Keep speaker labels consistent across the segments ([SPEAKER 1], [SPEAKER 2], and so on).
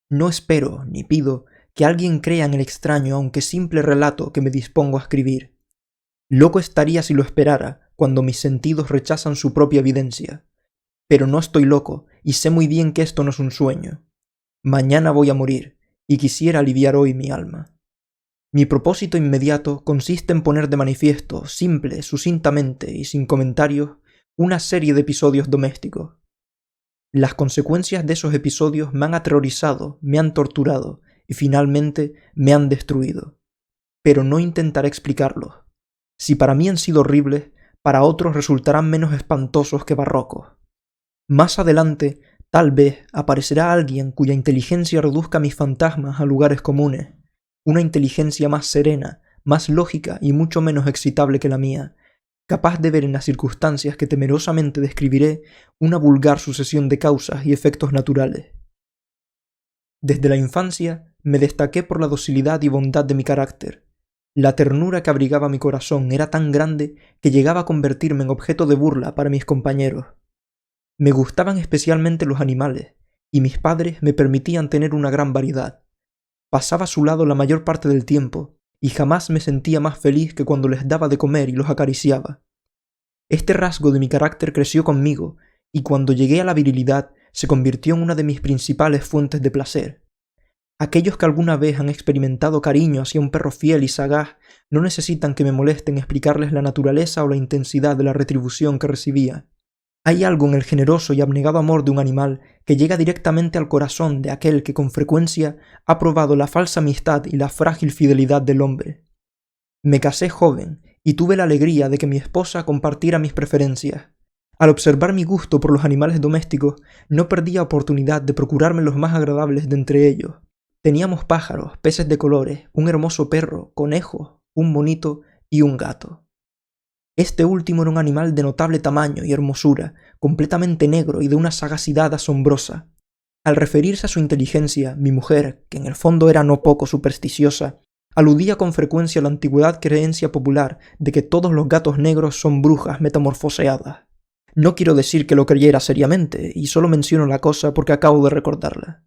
[SPEAKER 1] No espero ni pido que alguien crea en el extraño aunque simple relato que me dispongo a escribir. Loco estaría si lo esperara cuando mis sentidos rechazan su propia evidencia. Pero no estoy loco y sé muy bien que esto no es un sueño. Mañana voy a morir y quisiera aliviar hoy mi alma. Mi propósito inmediato consiste en poner de manifiesto, simple, sucintamente y sin comentarios, una serie de episodios domésticos. Las consecuencias de esos episodios me han aterrorizado, me han torturado y finalmente me han destruido. Pero no intentaré explicarlos. Si para mí han sido horribles, para otros resultarán menos espantosos que barrocos. Más adelante, tal vez aparecerá alguien cuya inteligencia reduzca mis fantasmas a lugares comunes, una inteligencia más serena, más lógica y mucho menos excitable que la mía, capaz de ver en las circunstancias que temerosamente describiré una vulgar sucesión de causas y efectos naturales. Desde la infancia me destaqué por la docilidad y bondad de mi carácter. La ternura que abrigaba mi corazón era tan grande que llegaba a convertirme en objeto de burla para mis compañeros. Me gustaban especialmente los animales, y mis padres me permitían tener una gran variedad. Pasaba a su lado la mayor parte del tiempo, y jamás me sentía más feliz que cuando les daba de comer y los acariciaba. Este rasgo de mi carácter creció conmigo, y cuando llegué a la virilidad se convirtió en una de mis principales fuentes de placer. Aquellos que alguna vez han experimentado cariño hacia un perro fiel y sagaz no necesitan que me molesten explicarles la naturaleza o la intensidad de la retribución que recibía. Hay algo en el generoso y abnegado amor de un animal que llega directamente al corazón de aquel que con frecuencia ha probado la falsa amistad y la frágil fidelidad del hombre. Me casé joven y tuve la alegría de que mi esposa compartiera mis preferencias. Al observar mi gusto por los animales domésticos, no perdía oportunidad de procurarme los más agradables de entre ellos. Teníamos pájaros, peces de colores, un hermoso perro, conejos, un monito y un gato. Este último era un animal de notable tamaño y hermosura, completamente negro y de una sagacidad asombrosa. Al referirse a su inteligencia, mi mujer, que en el fondo era no poco supersticiosa, aludía con frecuencia a la antigüedad creencia popular de que todos los gatos negros son brujas metamorfoseadas. No quiero decir que lo creyera seriamente, y solo menciono la cosa porque acabo de recordarla.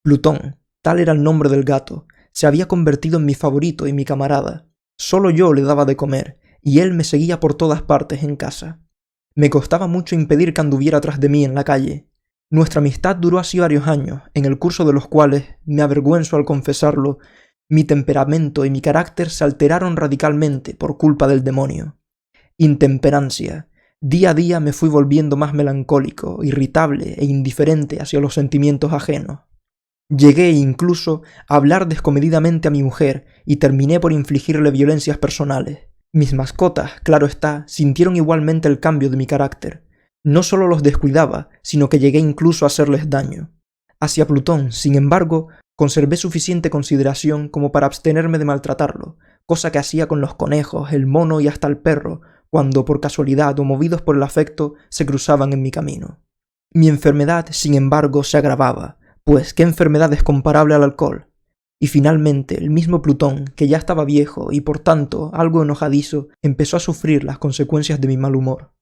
[SPEAKER 1] Plutón, tal era el nombre del gato, se había convertido en mi favorito y mi camarada. Solo yo le daba de comer, y él me seguía por todas partes en casa. Me costaba mucho impedir que anduviera tras de mí en la calle. Nuestra amistad duró así varios años, en el curso de los cuales, me avergüenzo al confesarlo, mi temperamento y mi carácter se alteraron radicalmente por culpa del demonio. Intemperancia. Día a día me fui volviendo más melancólico, irritable e indiferente hacia los sentimientos ajenos. Llegué incluso a hablar descomedidamente a mi mujer y terminé por infligirle violencias personales. Mis mascotas, claro está, sintieron igualmente el cambio de mi carácter. No solo los descuidaba, sino que llegué incluso a hacerles daño. Hacia Plutón, sin embargo, conservé suficiente consideración como para abstenerme de maltratarlo, cosa que hacía con los conejos, el mono y hasta el perro, cuando por casualidad o movidos por el afecto se cruzaban en mi camino. Mi enfermedad, sin embargo, se agravaba, pues ¿qué enfermedad es comparable al alcohol? Y finalmente el mismo Plutón, que ya estaba viejo y por tanto algo enojadizo, empezó a sufrir las consecuencias de mi mal humor.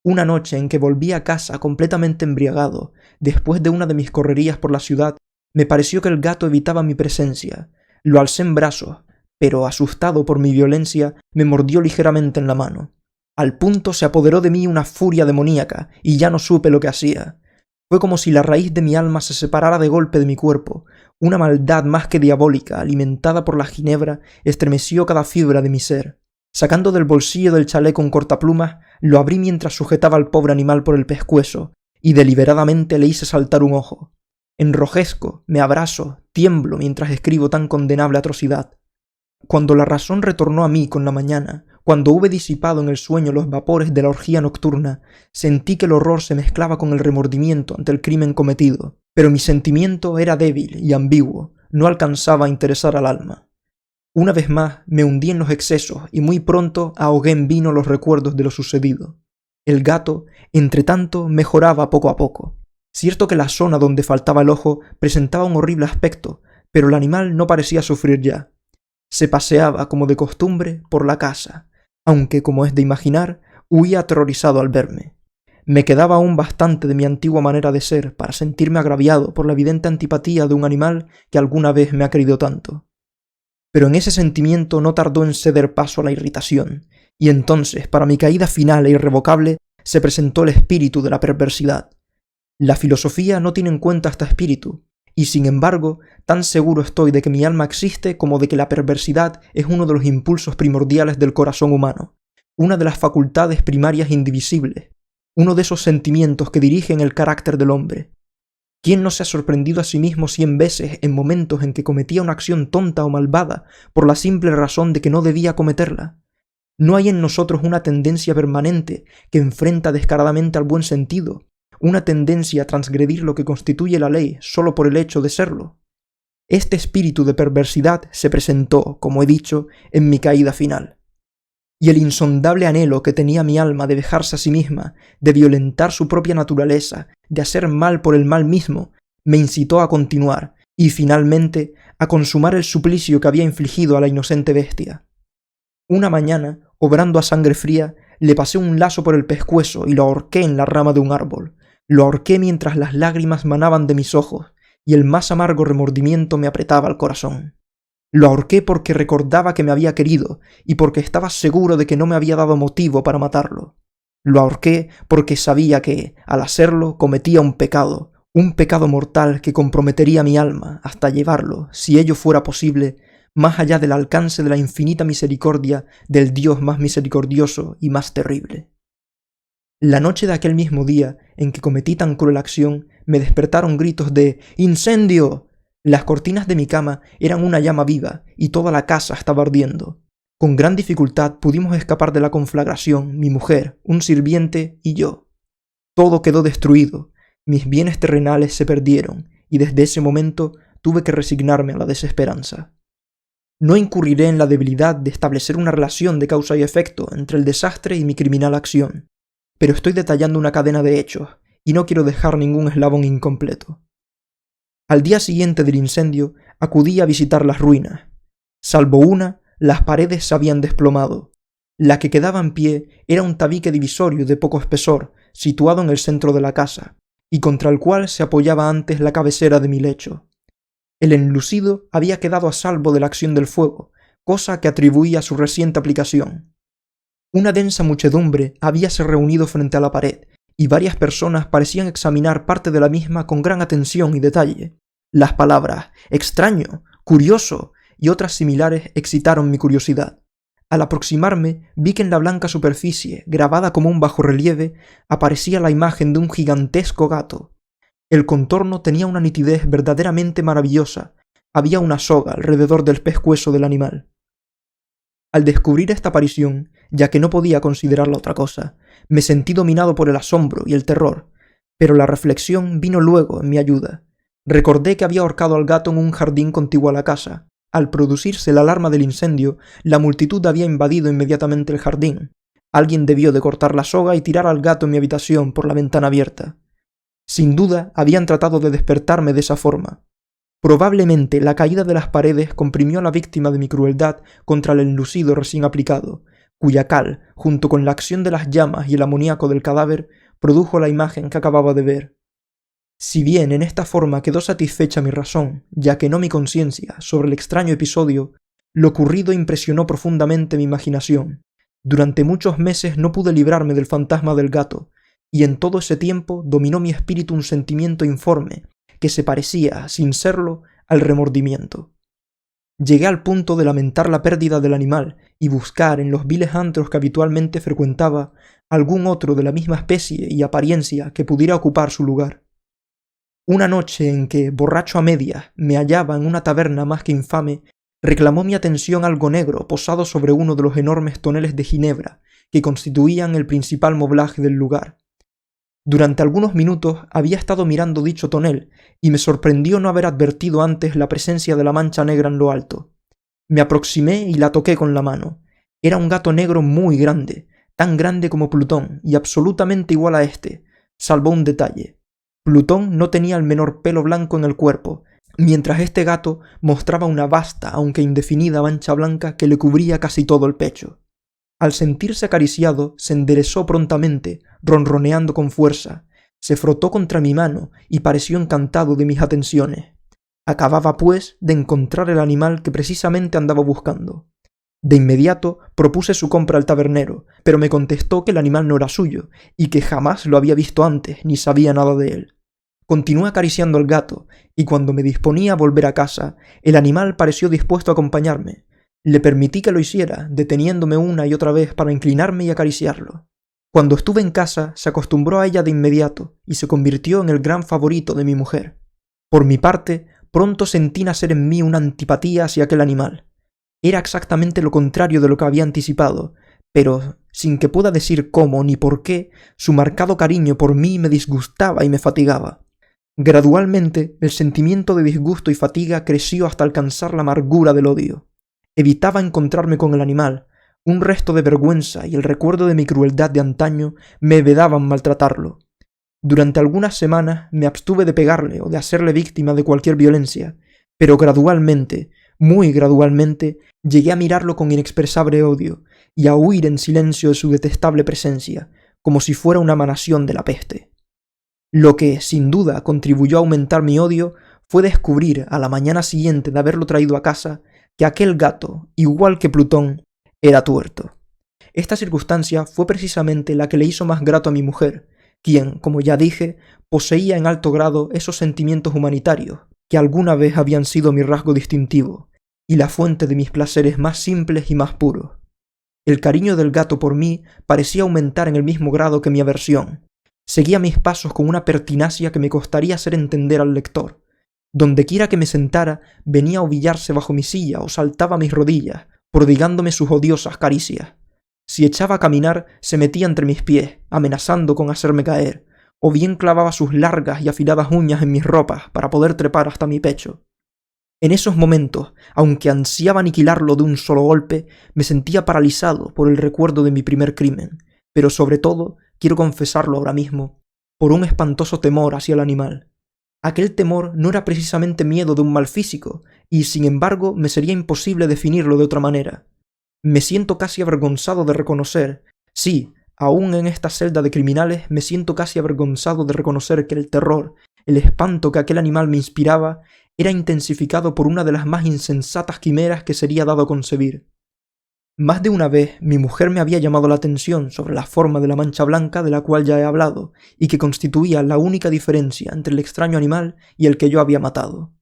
[SPEAKER 1] Una noche en que volví a casa completamente embriagado, después de una de mis correrías por la ciudad, me pareció que el gato evitaba mi presencia. Lo alcé en brazos, pero asustado por mi violencia, me mordió ligeramente en la mano. Al punto se apoderó de mí una furia demoníaca y ya no supe lo que hacía. Fue como si la raíz de mi alma se separara de golpe de mi cuerpo. Una maldad más que diabólica, alimentada por la ginebra, estremeció cada fibra de mi ser. Sacando del bolsillo del chaleco un cortaplumas, lo abrí mientras sujetaba al pobre animal por el pescuezo, y deliberadamente le hice saltar un ojo. Enrojezco, me abrazo, tiemblo mientras escribo tan condenable atrocidad. Cuando la razón retornó a mí con la mañana, cuando hube disipado en el sueño los vapores de la orgía nocturna, sentí que el horror se mezclaba con el remordimiento ante el crimen cometido, pero mi sentimiento era débil y ambiguo, no alcanzaba a interesar al alma. Una vez más me hundí en los excesos y muy pronto ahogué en vino los recuerdos de lo sucedido. El gato, entretanto, mejoraba poco a poco. Cierto que la zona donde faltaba el ojo presentaba un horrible aspecto, pero el animal no parecía sufrir ya. Se paseaba, como de costumbre, por la casa, aunque, como es de imaginar, huía aterrorizado al verme. Me quedaba aún bastante de mi antigua manera de ser para sentirme agraviado por la evidente antipatía de un animal que alguna vez me ha querido tanto. Pero en ese sentimiento no tardó en ceder paso a la irritación, y entonces, para mi caída final e irrevocable, se presentó el espíritu de la perversidad. La filosofía no tiene en cuenta este espíritu, y sin embargo, tan seguro estoy de que mi alma existe como de que la perversidad es uno de los impulsos primordiales del corazón humano, una de las facultades primarias indivisibles, uno de esos sentimientos que dirigen el carácter del hombre. ¿Quién no se ha sorprendido a sí mismo 100 veces en momentos en que cometía una acción tonta o malvada por la simple razón de que no debía cometerla? ¿No hay en nosotros una tendencia permanente que enfrenta descaradamente al buen sentido, una tendencia a transgredir lo que constituye la ley solo por el hecho de serlo? Este espíritu de perversidad se presentó, como he dicho, en mi caída final. Y el insondable anhelo que tenía mi alma de dejarse a sí misma, de violentar su propia naturaleza, de hacer mal por el mal mismo, me incitó a continuar y, finalmente, a consumar el suplicio que había infligido a la inocente bestia. Una mañana, obrando a sangre fría, le pasé un lazo por el pescuezo y lo ahorqué en la rama de un árbol. Lo ahorqué mientras las lágrimas manaban de mis ojos y el más amargo remordimiento me apretaba el corazón. Lo ahorqué porque recordaba que me había querido y porque estaba seguro de que no me había dado motivo para matarlo. Lo ahorqué porque sabía que, al hacerlo, cometía un pecado mortal que comprometería mi alma hasta llevarlo, si ello fuera posible, más allá del alcance de la infinita misericordia del Dios más misericordioso y más terrible. La noche de aquel mismo día en que cometí tan cruel acción, me despertaron gritos de ¡incendio! Las cortinas de mi cama eran una llama viva y toda la casa estaba ardiendo. Con gran dificultad pudimos escapar de la conflagración, mi mujer, un sirviente y yo. Todo quedó destruido, mis bienes terrenales se perdieron y desde ese momento tuve que resignarme a la desesperanza. No incurriré en la debilidad de establecer una relación de causa y efecto entre el desastre y mi criminal acción, pero estoy detallando una cadena de hechos y no quiero dejar ningún eslabón incompleto. Al día siguiente del incendio acudí a visitar las ruinas. Salvo una, las paredes se habían desplomado. La que quedaba en pie era un tabique divisorio de poco espesor, situado en el centro de la casa, y contra el cual se apoyaba antes la cabecera de mi lecho. El enlucido había quedado a salvo de la acción del fuego, cosa que atribuía a su reciente aplicación. Una densa muchedumbre habíase reunido frente a la pared, y varias personas parecían examinar parte de la misma con gran atención y detalle. Las palabras extraño, curioso y otras similares excitaron mi curiosidad. Al aproximarme vi que en la blanca superficie, grabada como un bajorrelieve, aparecía la imagen de un gigantesco gato. El contorno tenía una nitidez verdaderamente maravillosa. Había una soga alrededor del pescuezo del animal. Al descubrir esta aparición, ya que no podía considerarla otra cosa, me sentí dominado por el asombro y el terror, pero la reflexión vino luego en mi ayuda. Recordé que había ahorcado al gato en un jardín contiguo a la casa. Al producirse la alarma del incendio, la multitud había invadido inmediatamente el jardín. Alguien debió de cortar la soga y tirar al gato en mi habitación por la ventana abierta. Sin duda, habían tratado de despertarme de esa forma. Probablemente la caída de las paredes comprimió a la víctima de mi crueldad contra el enlucido recién aplicado, cuya cal, junto con la acción de las llamas y el amoníaco del cadáver, produjo la imagen que acababa de ver. Si bien en esta forma quedó satisfecha mi razón, ya que no mi conciencia, sobre el extraño episodio, lo ocurrido impresionó profundamente mi imaginación. Durante muchos meses no pude librarme del fantasma del gato, y en todo ese tiempo dominó mi espíritu un sentimiento informe, que se parecía, sin serlo, al remordimiento. Llegué al punto de lamentar la pérdida del animal y buscar en los viles antros que habitualmente frecuentaba algún otro de la misma especie y apariencia que pudiera ocupar su lugar. Una noche en que, borracho a medias, me hallaba en una taberna más que infame, reclamó mi atención algo negro posado sobre uno de los enormes toneles de ginebra que constituían el principal moblaje del lugar. Durante algunos minutos había estado mirando dicho tonel y me sorprendió no haber advertido antes la presencia de la mancha negra en lo alto. Me aproximé y la toqué con la mano. Era un gato negro muy grande, tan grande como Plutón y absolutamente igual a este, salvo un detalle. Plutón no tenía el menor pelo blanco en el cuerpo, mientras este gato mostraba una vasta, aunque indefinida mancha blanca que le cubría casi todo el pecho. Al sentirse acariciado, se enderezó prontamente, ronroneando con fuerza. Se frotó contra mi mano y pareció encantado de mis atenciones. Acababa, pues, de encontrar el animal que precisamente andaba buscando. De inmediato propuse su compra al tabernero, pero me contestó que el animal no era suyo, y que jamás lo había visto antes, ni sabía nada de él. Continué acariciando al gato, y cuando me disponía a volver a casa, el animal pareció dispuesto a acompañarme. Le permití que lo hiciera, deteniéndome una y otra vez para inclinarme y acariciarlo. Cuando estuve en casa, se acostumbró a ella de inmediato, y se convirtió en el gran favorito de mi mujer. Por mi parte, pronto sentí nacer en mí una antipatía hacia aquel animal. Era exactamente lo contrario de lo que había anticipado, pero, sin que pueda decir cómo ni por qué, su marcado cariño por mí me disgustaba y me fatigaba. Gradualmente, el sentimiento de disgusto y fatiga creció hasta alcanzar la amargura del odio. Evitaba encontrarme con el animal. Un resto de vergüenza y el recuerdo de mi crueldad de antaño me vedaban maltratarlo. Durante algunas semanas me abstuve de pegarle o de hacerle víctima de cualquier violencia, pero gradualmente, muy gradualmente, llegué a mirarlo con inexpresable odio y a huir en silencio de su detestable presencia, como si fuera una emanación de la peste. Lo que, sin duda, contribuyó a aumentar mi odio fue descubrir, a la mañana siguiente de haberlo traído a casa, que aquel gato, igual que Plutón, era tuerto. Esta circunstancia fue precisamente la que le hizo más grato a mi mujer, quien, como ya dije, poseía en alto grado esos sentimientos humanitarios que alguna vez habían sido mi rasgo distintivo y la fuente de mis placeres más simples y más puros. El cariño del gato por mí parecía aumentar en el mismo grado que mi aversión. Seguía mis pasos con una pertinacia que me costaría hacer entender al lector. Dondequiera que me sentara, venía a ovillarse bajo mi silla o saltaba a mis rodillas, prodigándome sus odiosas caricias. Si echaba a caminar, se metía entre mis pies, amenazando con hacerme caer, o bien clavaba sus largas y afiladas uñas en mis ropas para poder trepar hasta mi pecho. En esos momentos, aunque ansiaba aniquilarlo de un solo golpe, me sentía paralizado por el recuerdo de mi primer crimen, pero sobre todo, quiero confesarlo ahora mismo, por un espantoso temor hacia el animal. Aquel temor no era precisamente miedo de un mal físico, y sin embargo me sería imposible definirlo de otra manera. Me siento casi avergonzado de reconocer, sí, aún en esta celda de criminales me siento casi avergonzado de reconocer que el terror, el espanto que aquel animal me inspiraba, era intensificado por una de las más insensatas quimeras que sería dado a concebir. Más de una vez mi mujer me había llamado la atención sobre la forma de la mancha blanca de la cual ya he hablado, y que constituía la única diferencia entre el extraño animal y el que yo había matado.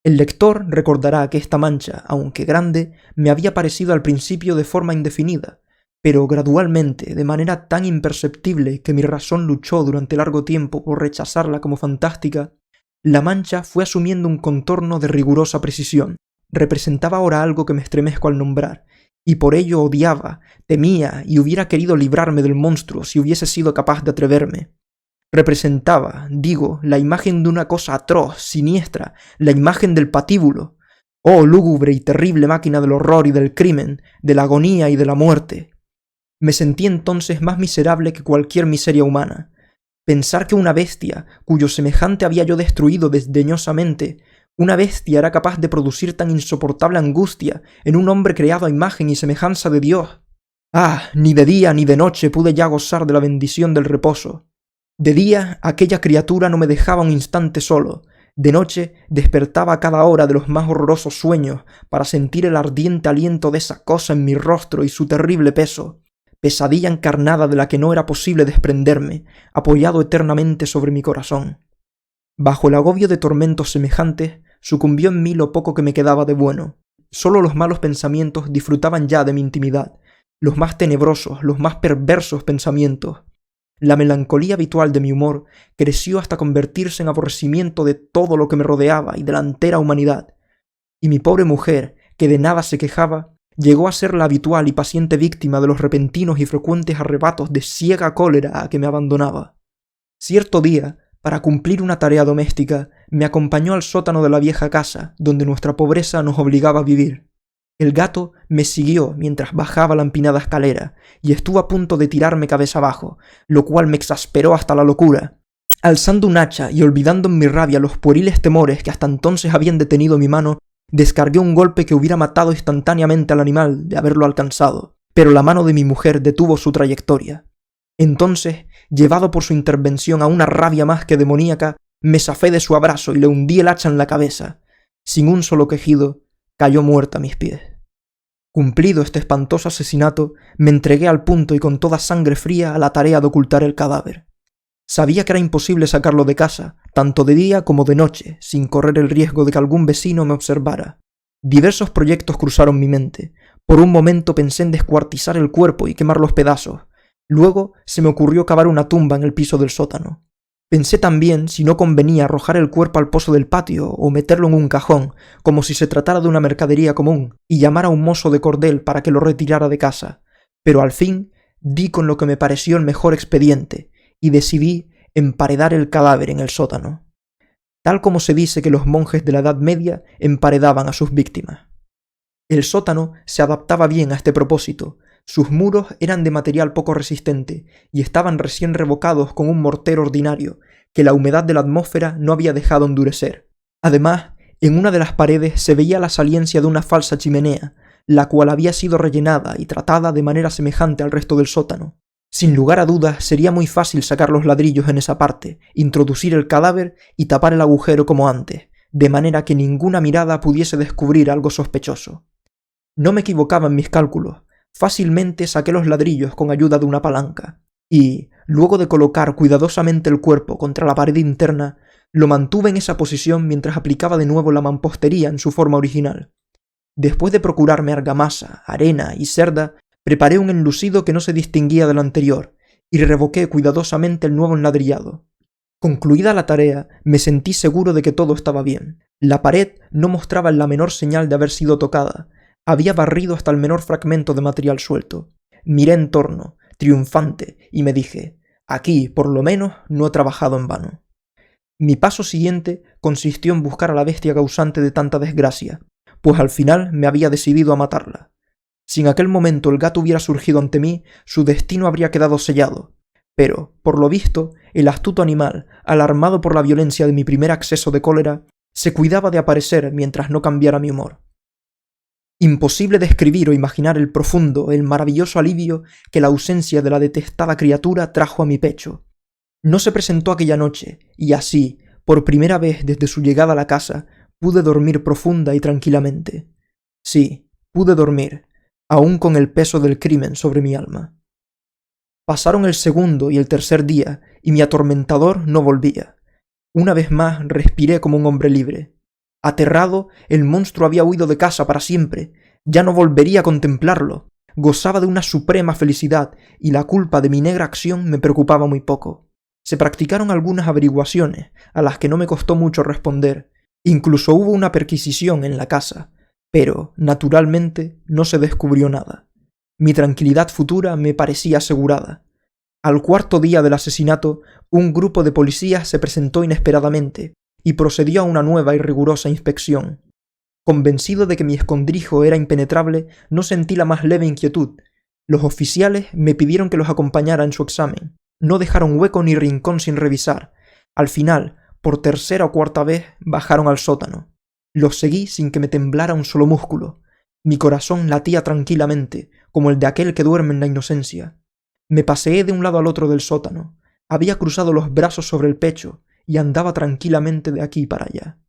[SPEAKER 1] El lector recordará que esta mancha, aunque grande, me había parecido al principio de forma indefinida, pero gradualmente, de manera tan imperceptible que mi razón luchó durante largo tiempo por rechazarla como fantástica, la mancha fue asumiendo un contorno de rigurosa precisión. Representaba ahora algo que me estremezco al nombrar, y por ello odiaba, temía y hubiera querido librarme del monstruo si hubiese sido capaz de atreverme. Representaba, digo, la imagen de una cosa atroz, siniestra, la imagen del patíbulo. Oh, lúgubre y terrible máquina del horror y del crimen, de la agonía y de la muerte. Me sentí entonces más miserable que cualquier miseria humana. Pensar que una bestia, cuyo semejante había yo destruido desdeñosamente, una bestia era capaz de producir tan insoportable angustia en un hombre creado a imagen y semejanza de Dios. Ah, ni de día ni de noche pude ya gozar de la bendición del reposo. De día aquella criatura no me dejaba un instante solo, de noche despertaba a cada hora de los más horrorosos sueños para sentir el ardiente aliento de esa cosa en mi rostro y su terrible peso, pesadilla encarnada de la que no era posible desprenderme, apoyado eternamente sobre mi corazón. Bajo el agobio de tormentos semejantes, sucumbió en mí lo poco que me quedaba de bueno. Solo los malos pensamientos disfrutaban ya de mi intimidad, los más tenebrosos, los más perversos pensamientos. La melancolía habitual de mi humor creció hasta convertirse en aborrecimiento de todo lo que me rodeaba y de la entera humanidad. Y mi pobre mujer, que de nada se quejaba, llegó a ser la habitual y paciente víctima de los repentinos y frecuentes arrebatos de ciega cólera a que me abandonaba. Cierto día, para cumplir una tarea doméstica, me acompañó al sótano de la vieja casa, donde nuestra pobreza nos obligaba a vivir. El gato me siguió mientras bajaba la empinada escalera, y estuvo a punto de tirarme cabeza abajo, lo cual me exasperó hasta la locura. Alzando un hacha y olvidando en mi rabia los pueriles temores que hasta entonces habían detenido mi mano, descargué un golpe que hubiera matado instantáneamente al animal de haberlo alcanzado. pero la mano de mi mujer detuvo su trayectoria. Entonces, llevado por su intervención a una rabia más que demoníaca, me zafé de su abrazo y le hundí el hacha en la cabeza. Sin un solo quejido, cayó muerta a mis pies. Cumplido este espantoso asesinato, me entregué al punto y con toda sangre fría a la tarea de ocultar el cadáver. Sabía que era imposible sacarlo de casa, tanto de día como de noche, sin correr el riesgo de que algún vecino me observara. Diversos proyectos cruzaron mi mente. Por un momento pensé en descuartizar el cuerpo y quemar los pedazos. Luego se me ocurrió cavar una tumba en el piso del sótano. Pensé también si no convenía arrojar el cuerpo al pozo del patio o meterlo en un cajón, como si se tratara de una mercadería común, y llamar a un mozo de cordel para que lo retirara de casa. Pero al fin di con lo que me pareció el mejor expediente, y decidí emparedar el cadáver en el sótano, tal como se dice que los monjes de la Edad Media emparedaban a sus víctimas. El sótano se adaptaba bien a este propósito. Sus muros eran de material poco resistente y estaban recién revocados con un mortero ordinario que la humedad de la atmósfera no había dejado endurecer. Además, en una de las paredes se veía la saliencia de una falsa chimenea, la cual había sido rellenada y tratada de manera semejante al resto del sótano. Sin lugar a dudas, sería muy fácil sacar los ladrillos en esa parte, introducir el cadáver y tapar el agujero como antes, de manera que ninguna mirada pudiese descubrir algo sospechoso. No me equivocaba en mis cálculos. Fácilmente saqué los ladrillos con ayuda de una palanca, y, luego de colocar cuidadosamente el cuerpo contra la pared interna, lo mantuve en esa posición mientras aplicaba de nuevo la mampostería en su forma original. Después de procurarme argamasa, arena y cerda, preparé un enlucido que no se distinguía del anterior, y revoqué cuidadosamente el nuevo enladrillado. Concluida la tarea, me sentí seguro de que todo estaba bien. La pared no mostraba la menor señal de haber sido tocada. Había barrido hasta el menor fragmento de material suelto. Miré en torno, triunfante, y me dije, aquí, por lo menos, no he trabajado en vano. Mi paso siguiente consistió en buscar a la bestia causante de tanta desgracia, pues al final me había decidido a matarla. Si en aquel momento el gato hubiera surgido ante mí, su destino habría quedado sellado. Pero, por lo visto, el astuto animal, alarmado por la violencia de mi primer acceso de cólera, se cuidaba de aparecer mientras no cambiara mi humor. Imposible describir o imaginar el profundo, el maravilloso alivio que la ausencia de la detestada criatura trajo a mi pecho. No se presentó aquella noche, y así, por primera vez desde su llegada a la casa, pude dormir profunda y tranquilamente. Sí, pude dormir, aún con el peso del crimen sobre mi alma. Pasaron el segundo y el tercer día, y mi atormentador no volvía. Una vez más respiré como un hombre libre. Aterrado, el monstruo había huido de casa para siempre. Ya no volvería a contemplarlo. Gozaba de una suprema felicidad, y la culpa de mi negra acción me preocupaba muy poco. Se practicaron algunas averiguaciones, a las que no me costó mucho responder. Incluso hubo una perquisición en la casa, pero, naturalmente, no se descubrió nada. Mi tranquilidad futura me parecía asegurada. Al cuarto día del asesinato, un grupo de policías se presentó inesperadamente y procedió a una nueva y rigurosa inspección. Convencido de que mi escondrijo era impenetrable, no sentí la más leve inquietud. Los oficiales me pidieron que los acompañara en su examen. No dejaron hueco ni rincón sin revisar. Al final, por tercera o cuarta vez, bajaron al sótano. Los seguí sin que me temblara un solo músculo. Mi corazón latía tranquilamente, como el de aquel que duerme en la inocencia. Me paseé de un lado al otro del sótano. Había cruzado los brazos sobre el pecho y andaba tranquilamente de aquí para allá.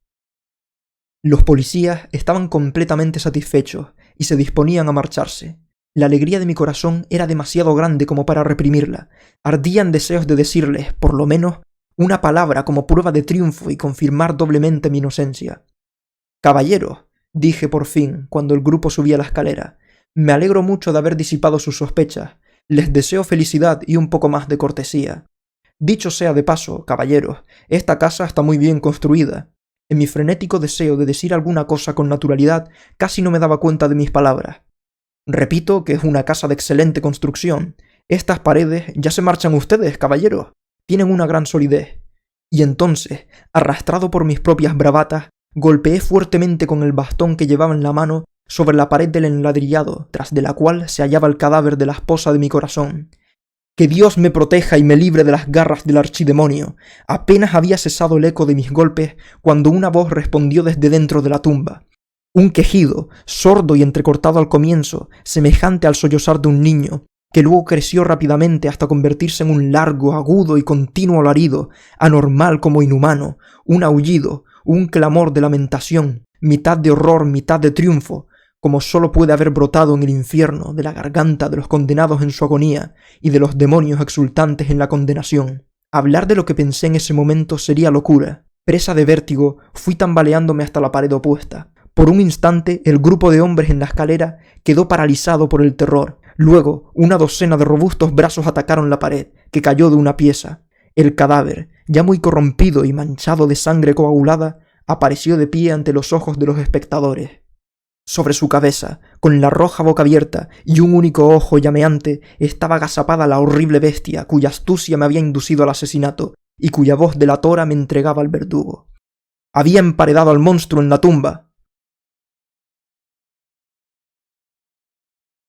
[SPEAKER 1] Los policías estaban completamente satisfechos y se disponían a marcharse. La alegría de mi corazón era demasiado grande como para reprimirla. Ardían deseos de decirles, por lo menos, una palabra como prueba de triunfo y confirmar doblemente mi inocencia. «Caballeros», dije por fin, cuando el grupo subía la escalera, «me alegro mucho de haber disipado sus sospechas. Les deseo felicidad y un poco más de cortesía. Dicho sea de paso, caballeros, esta casa está muy bien construida». En mi frenético deseo de decir alguna cosa con naturalidad, casi no me daba cuenta de mis palabras. «Repito que es una casa de excelente construcción. Estas paredes ya se marchan ustedes, caballeros. Tienen una gran solidez». Y entonces, arrastrado por mis propias bravatas, golpeé fuertemente con el bastón que llevaba en la mano sobre la pared del enladrillado, tras de la cual se hallaba el cadáver de la esposa de mi corazón. «Que Dios me proteja y me libre de las garras del archidemonio». Apenas había cesado el eco de mis golpes cuando una voz respondió desde dentro de la tumba. Un quejido, sordo y entrecortado al comienzo, semejante al sollozar de un niño, que luego creció rápidamente hasta convertirse en un largo, agudo y continuo alarido, anormal como inhumano, un aullido, un clamor de lamentación, mitad de horror, mitad de triunfo, como sólo puede haber brotado en el infierno de la garganta de los condenados en su agonía y de los demonios exultantes en la condenación. Hablar de lo que pensé en ese momento sería locura. Presa de vértigo, fui tambaleándome hasta la pared opuesta. Por un instante, el grupo de hombres en la escalera quedó paralizado por el terror. Luego, una docena de robustos brazos atacaron la pared, que cayó de una pieza. El cadáver, ya muy corrompido y manchado de sangre coagulada, apareció de pie ante los ojos de los espectadores. Sobre su cabeza, con la roja boca abierta y un único ojo llameante, estaba agazapada la horrible bestia cuya astucia me había inducido al asesinato y cuya voz delatora me entregaba al verdugo. Había emparedado al monstruo en la tumba.